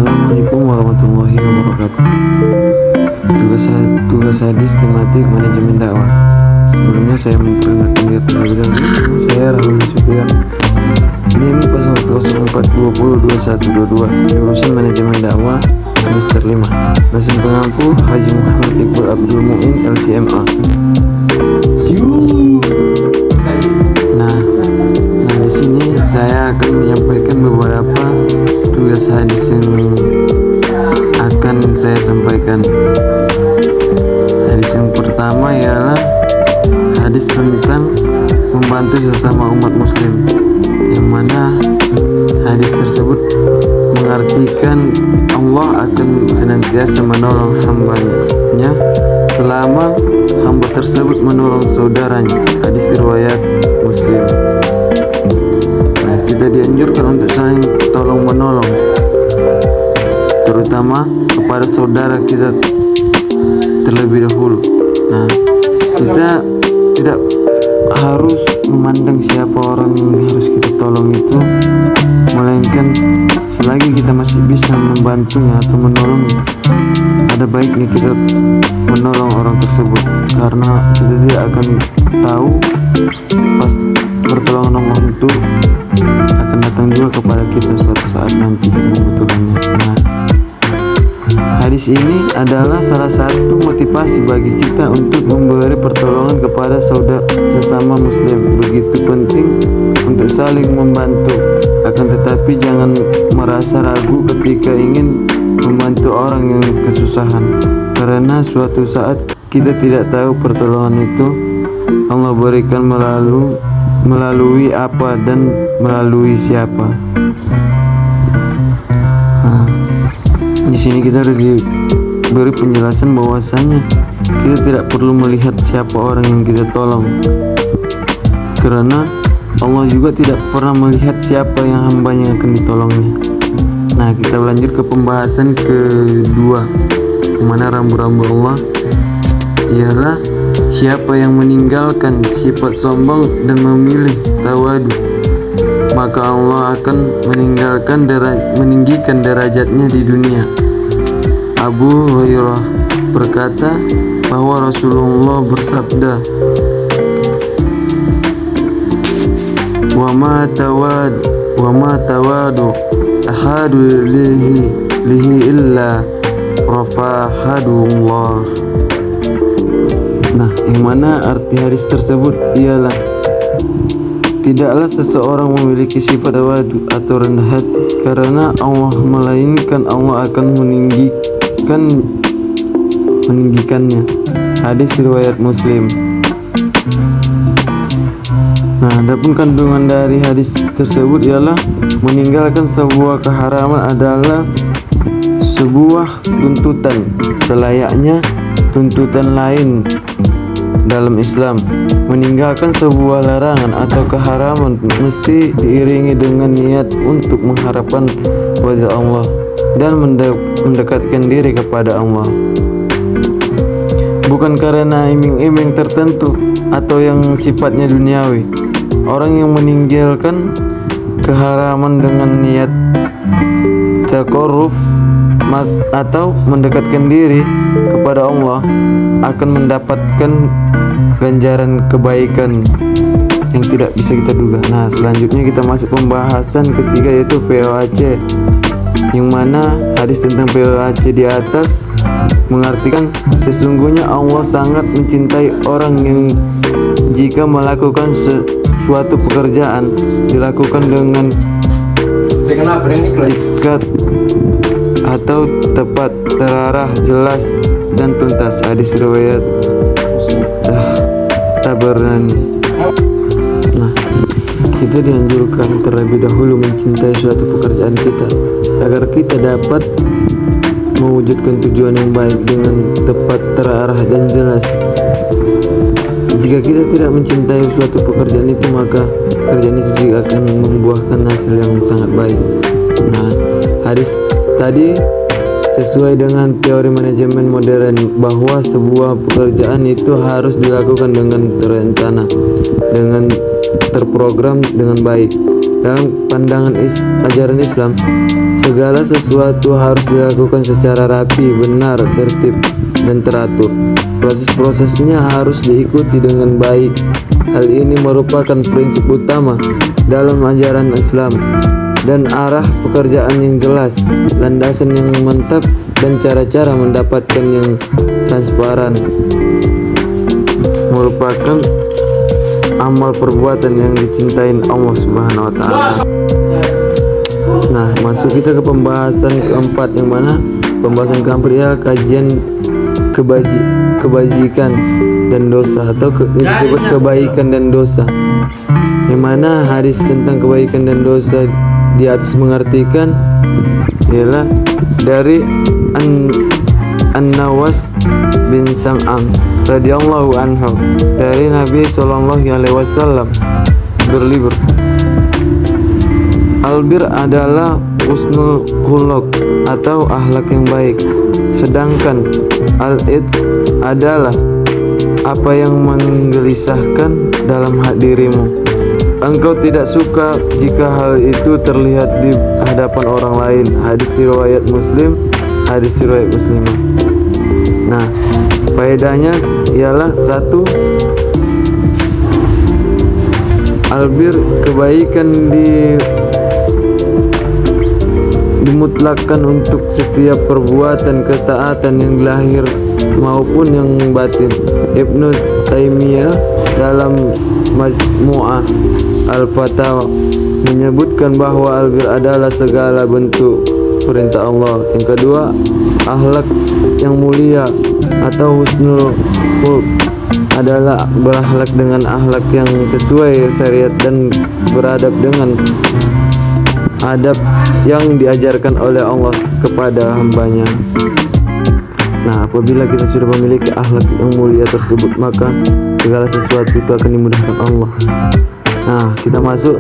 Assalamualaikum warahmatullahi wabarakatuh. Tugas hadis tematik manajemen dakwah. Sebelumnya saya memperkenalkan diri terlebih dahulu. Nama saya Rahul Sufian. NIM 0114202122. Jurusan manajemen dakwah semester 5. Dosen pengampu Haji Muhammad Iqbal Abdul Muin LCMA. Nah di sini saya akan menyampaikan beberapa tugas hadis yang akan saya sampaikan. Hadis yang pertama ialah hadis tentang membantu sesama umat muslim, yang mana hadis tersebut mengartikan Allah akan senantiasa menolong hambanya selama hamba tersebut menolong saudaranya. Hadis riwayat Muslim. Nah, kita dianjurkan untuk saling tolong menolong, terutama kepada saudara kita terlebih dahulu. Nah, kita tidak harus memandang siapa orang yang harus kita tolong itu, melainkan selagi kita masih bisa membantunya atau menolongnya, ada baiknya kita menolong orang tersebut, karena kita tidak akan tahu pas pertolongan Allah itu akan datang juga kepada kita suatu saat nanti kita membutuhkannya. Nah, hadis ini adalah salah satu motivasi bagi kita untuk memberi pertolongan kepada saudara sesama muslim. Begitu penting untuk saling membantu, akan tetapi jangan merasa ragu ketika ingin membantu orang yang kesusahan, karena suatu saat kita tidak tahu pertolongan itu Allah berikan melalui apa dan melalui siapa. Di sini kita sudah diberi penjelasan bahwasanya kita tidak perlu melihat siapa orang yang kita tolong, karena Allah juga tidak pernah melihat siapa yang hambanya akan ditolongnya. Nah, kita lanjut ke pembahasan kedua, mana rambu-rambu Allah ialah siapa yang meninggalkan sifat sombong dan memilih tawadu, maka Allah akan meninggikan derajatnya di dunia. Abu Hurairah berkata bahwa Rasulullah bersabda, wa ma tawadu ahadu lihi illa rafahadullah. Nah, yang mana arti hadis tersebut ialah tidaklah seseorang memiliki sifat tawadu atau rendah hati karena Allah, melainkan Allah akan meninggikannya. Hadis riwayat Muslim. Nah, adapun kandungan dari hadis tersebut ialah meninggalkan sebuah keharaman adalah sebuah tuntutan selayaknya tuntutan lain dalam Islam. Meninggalkan sebuah larangan atau keharaman mesti diiringi dengan niat untuk mengharapkan wajah Allah dan mendekatkan diri kepada Allah, bukan karena iming-iming tertentu atau yang sifatnya duniawi. Orang yang meninggalkan keharaman dengan niat taqarruf atau mendekatkan diri kepada Allah akan mendapatkan ganjaran kebaikan yang tidak bisa kita duga. Nah, selanjutnya kita masuk pembahasan ketiga, yaitu POAC, yang mana hadis tentang POAC di atas mengartikan sesungguhnya Allah sangat mencintai orang yang jika melakukan suatu pekerjaan dilakukan dengan dekat atau tepat, terarah, jelas dan tuntas. Hadis riwayat Tabarani. Nah, kita dianjurkan terlebih dahulu mencintai suatu pekerjaan kita agar kita dapat mewujudkan tujuan yang baik dengan tepat, terarah dan jelas. Jika kita tidak mencintai suatu pekerjaan itu, maka pekerjaan itu juga akan membuahkan hasil yang sangat baik. Nah, hadis tadi sesuai dengan teori manajemen modern bahwa sebuah pekerjaan itu harus dilakukan dengan terencana, dengan terprogram dengan baik. Dalam pandangan ajaran Islam, segala sesuatu harus dilakukan secara rapi, benar, tertib, dan teratur. Proses-prosesnya harus diikuti dengan baik. Hal ini merupakan prinsip utama dalam ajaran Islam dan arah pekerjaan yang jelas, landasan yang mantap, dan cara-cara mendapatkan yang transparan. Merupakan amal perbuatan yang dicintai Allah Subhanahu wa taala. Nah, masuk kita ke pembahasan keempat, yang mana pembahasan keempat ialah kajian kebajikan dan dosa, atau disebut kebaikan dan dosa. Yang mana hadis tentang kebaikan dan dosa di atas mengartikan ialah dari An-Nawas bin Sam'am radhiyallahu anhu, dari Nabi sallallahu alaihi wasallam berlibur, albir adalah husnul khuluq atau akhlak yang baik, sedangkan al-id adalah apa yang menggelisahkan dalam dirimu. Engkau tidak suka jika hal itu terlihat di hadapan orang lain. Hadis riwayat Muslim, hadis riwayat Muslimah. Nah, faedahnya ialah satu, albir kebaikan dimutlakkan untuk setiap perbuatan ketaatan yang lahir maupun yang batin. Ibnu Taimiyah dalam Majmu'ah Al-Fatawa menyebutkan bahwa albir adalah segala bentuk perintah Allah. Yang kedua, akhlak yang mulia atau husnul khuluq adalah berakhlak dengan akhlak yang sesuai syariat dan beradab dengan adab yang diajarkan oleh Allah kepada hambanya. Nah, apabila kita sudah memiliki akhlak yang mulia tersebut, maka segala sesuatu itu akan dimudahkan Allah. Nah, kita masuk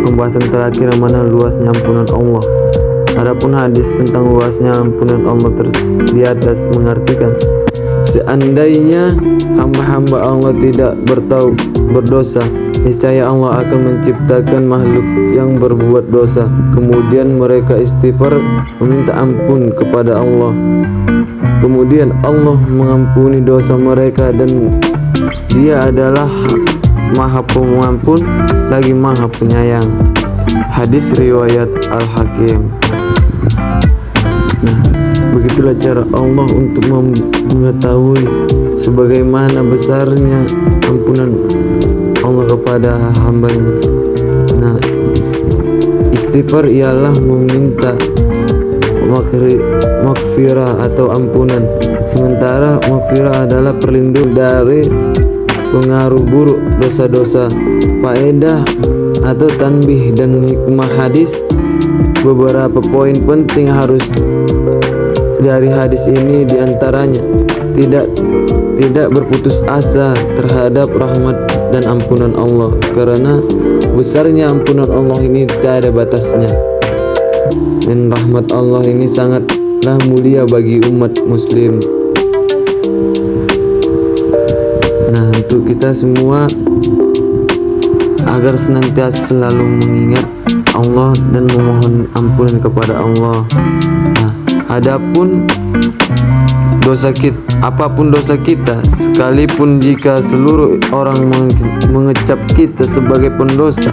pembahasan terakhir, yang mana luasnya ampunan Allah. Adapun hadis tentang luasnya ampunan Allah di atas mengartikan, seandainya hamba-hamba Allah tidak berdosa, niscaya Allah akan menciptakan makhluk yang berbuat dosa, kemudian mereka istighfar meminta ampun kepada Allah, kemudian Allah mengampuni dosa mereka, dan Dia adalah Maha Pengampun lagi Maha Penyayang. Hadis riwayat Al-Hakim. Nah, begitulah cara Allah untuk mengetahui sebagaimana besarnya ampunan Allah kepada hambanya. Nah, istighfar ialah meminta maghfirah atau ampunan, sementara maghfirah adalah perlindungan dari pengaruh buruk dosa-dosa. Faedah atau tanbih dan hikmah hadis, beberapa poin penting harus dari hadis ini, diantaranya tidak berputus asa terhadap rahmat dan ampunan Allah, karena besarnya ampunan Allah ini tak ada batasnya, dan rahmat Allah ini sangatlah mulia bagi umat muslim. Nah, untuk kita semua agar senantiasa selalu mengingat Allah dan memohon ampunan kepada Allah. Nah, adapun dosa kita, apapun dosa kita, sekalipun jika seluruh orang mengecap kita sebagai pendosa,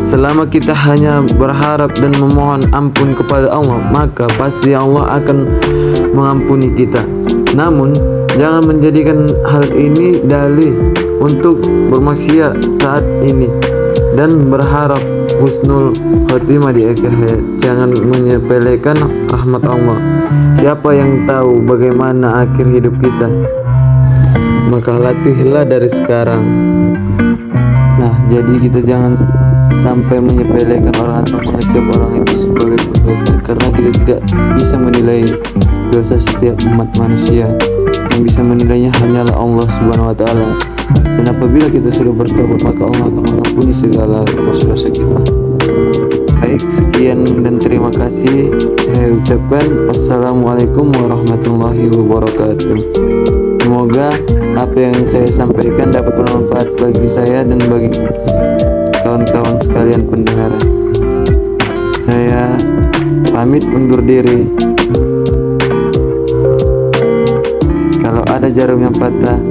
selama kita hanya berharap dan memohon ampun kepada Allah, maka pasti Allah akan mengampuni kita. Namun jangan menjadikan hal ini dalih untuk bermaksiat saat ini dan berharap husnul khotimah di akhir hayat. Jangan menyepelekan rahmat Allah. Siapa yang tahu bagaimana akhir hidup kita? Maka latihlah dari sekarang. Nah, jadi kita jangan sampai menyepelekan orang atau mengecap orang itu sebagai pendosa, karena kita tidak bisa menilai dosa setiap umat manusia. Yang bisa menilainya hanyalah Allah Subhanahu wa taala. Dan apabila kita sudah bertobat, maka Allah akan mengampuni segala dosa-dosa kita. Baik, sekian dan terima kasih saya ucapkan. Wassalamualaikum warahmatullahi wabarakatuh. Semoga apa yang saya sampaikan dapat bermanfaat bagi saya dan bagi kawan-kawan sekalian pendengar. Saya pamit undur diri. Kalau ada jarum yang patah,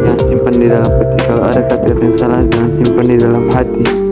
jangan simpan di dalam peti. Kalau ada kata-kata yang salah, jangan simpan di dalam hati.